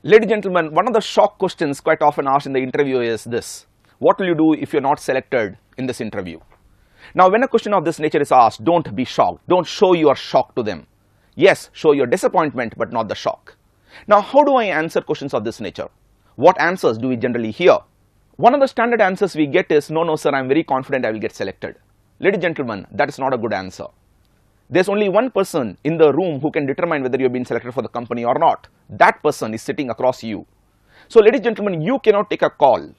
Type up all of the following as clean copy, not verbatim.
Ladies and gentlemen, one of the shock questions quite often asked in the interview is this: what will you do if you're not selected in this interview? Now, when a question of this nature is asked, don't be shocked. Don't show your shock to them. Yes, show your disappointment, but not the shock. Now, how do I answer questions of this nature? What answers do we generally hear? One of the standard answers we get is, no, sir, I'm very confident I will get selected. Ladies and gentlemen, that is not a good answer. There's only one person in the room who can determine whether you've been selected for the company or not. That person is sitting across you. So, ladies and gentlemen, you cannot take a call.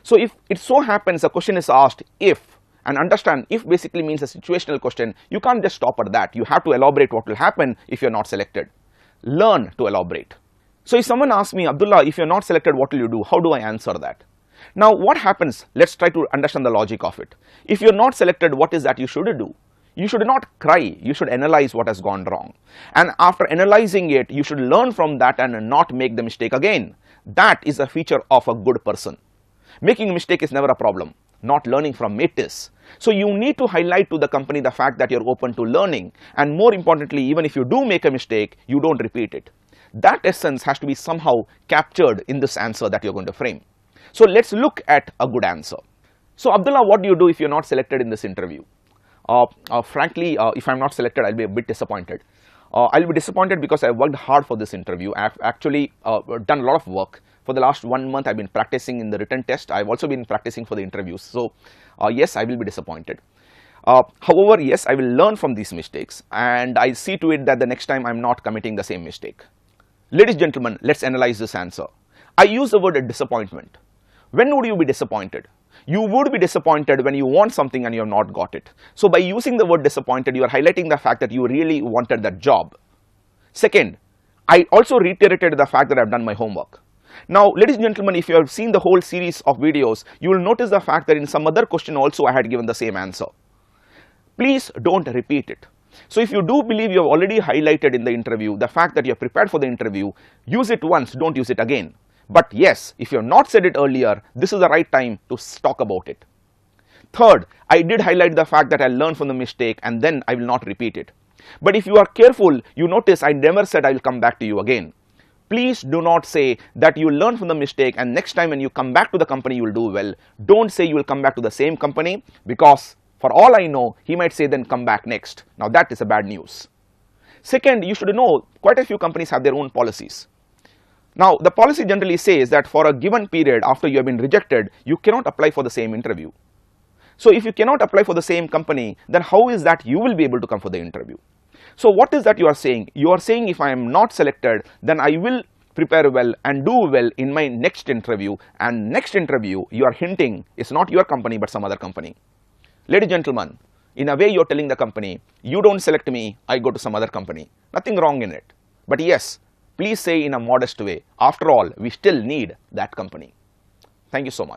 So, if it so happens a question is asked if, and understand if basically means a situational question, you can't just stop at that. You have to elaborate what will happen if you're not selected. Learn to elaborate. So, if someone asks me, Abdullah, if you're not selected, what will you do? How do I answer that? Now, what happens? Let's try to understand the logic of it. If you're not selected, what is that you should do? You should not cry. You should analyze what has gone wrong. And after analyzing it, you should learn from that and not make the mistake again. That is a feature of a good person. Making a mistake is never a problem. Not learning from it is. So you need to highlight to the company the fact that you're open to learning. And more importantly, even if you do make a mistake, you don't repeat it. That essence has to be somehow captured in this answer that you're going to frame. So let's look at a good answer. So Abdullah, what do you do if you're not selected in this interview? Frankly, if I'm not selected, I'll be a bit disappointed. I'll be disappointed because I worked hard for this interview. I've actually done a lot of work. For the last 1 month, I've been practicing in the written test. I've also been practicing for the interviews. So, yes, I will be disappointed. However, yes, I will learn from these mistakes, and I see to it that the next time I'm not committing the same mistake. Ladies and gentlemen, let's analyze this answer. I use the word disappointment. When would you be disappointed? You would be disappointed when you want something and you have not got it. So by using the word disappointed, you are highlighting the fact that you really wanted that job. Second, I also reiterated the fact that I've done my homework. Now, ladies and gentlemen, if you have seen the whole series of videos, you will notice the fact that in some other question also I had given the same answer. Please don't repeat it. So if you do believe you have already highlighted in the interview the fact that you are prepared for the interview, use it once, don't use it again. But yes, if you have not said it earlier, this is the right time to talk about it. Third, I did highlight the fact that I learned from the mistake and then I will not repeat it. But if you are careful, you notice I never said I will come back to you again. Please do not say that you learn from the mistake and next time when you come back to the company you will do well. Don't say you will come back to the same company, because for all I know, he might say then come back next. Now that is a bad news. Second, you should know quite a few companies have their own policies. Now, the policy generally says that for a given period after you have been rejected, you cannot apply for the same interview. So if you cannot apply for the same company, then how is that you will be able to come for the interview? So what is that you are saying? You are saying if I am not selected, then I will prepare well and do well in my next interview. And next interview, you are hinting is not your company but some other company. Ladies and gentlemen, in a way you are telling the company, you don't select me, I go to some other company. Nothing wrong in it. But yes, please say in a modest way, after all, we still need that company. Thank you so much.